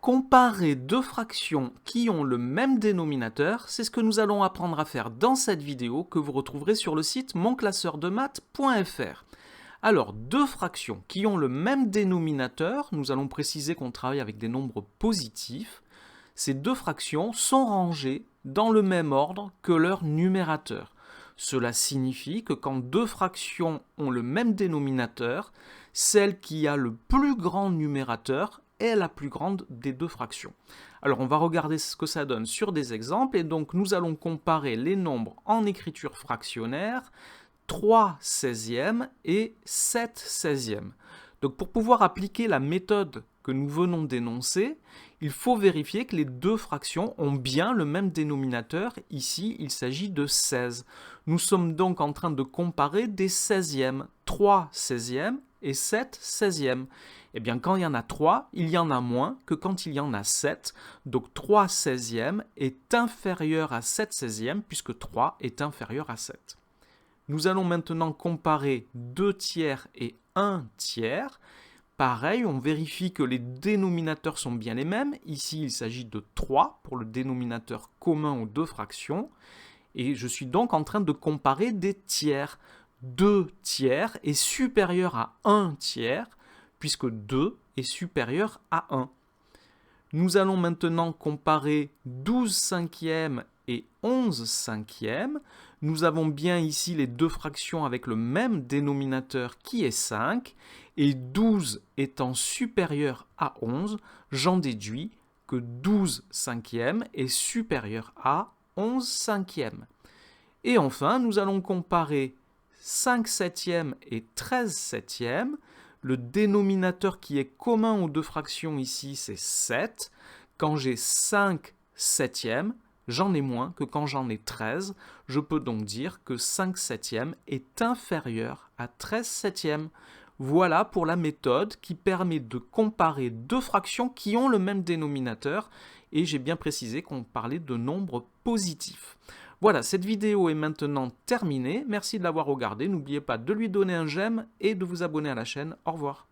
Comparer deux fractions qui ont le même dénominateur, c'est ce que nous allons apprendre à faire dans cette vidéo que vous retrouverez sur le site monclasseurdemaths.fr. Alors, deux fractions qui ont le même dénominateur, nous allons préciser qu'on travaille avec des nombres positifs. Ces deux fractions sont rangées dans le même ordre que leur numérateur. Cela signifie que quand deux fractions ont le même dénominateur, celle qui a le plus grand numérateur est la plus grande des deux fractions. Alors on va regarder ce que ça donne sur des exemples et donc nous allons comparer les nombres en écriture fractionnaire 3/16 et 7/16. Donc pour pouvoir appliquer la méthode que nous venons d'énoncer, il faut vérifier que les deux fractions ont bien le même dénominateur. Ici, il s'agit de 16. Nous sommes donc en train de comparer des 16e, 3/16 et 7/16. Eh bien, quand il y en a 3, il y en a moins que quand il y en a 7. Donc 3/16 est inférieur à 7/16 puisque 3 est inférieur à 7. Nous allons maintenant comparer 2 tiers et 1 tiers. Pareil, on vérifie que les dénominateurs sont bien les mêmes. Ici, il s'agit de 3 pour le dénominateur commun aux deux fractions. Et je suis donc en train de comparer des tiers. 2 tiers est supérieur à 1 tiers, puisque 2 est supérieur à 1. Nous allons maintenant comparer 12 cinquièmes et 11 cinquièmes. Nous avons bien ici les deux fractions avec le même dénominateur qui est 5. Et 12 étant supérieur à 11, j'en déduis que 12 cinquièmes est supérieur à 11 cinquièmes. Et enfin, nous allons comparer 5 septièmes et 13 septièmes. Le dénominateur qui est commun aux deux fractions ici, c'est 7. Quand j'ai 5 septièmes, j'en ai moins que quand j'en ai 13. Je peux donc dire que 5 septièmes est inférieur à 13 septièmes. Voilà pour la méthode qui permet de comparer deux fractions qui ont le même dénominateur. Et j'ai bien précisé qu'on parlait de nombres positifs. Voilà, cette vidéo est maintenant terminée. Merci de l'avoir regardée. N'oubliez pas de lui donner un j'aime et de vous abonner à la chaîne. Au revoir.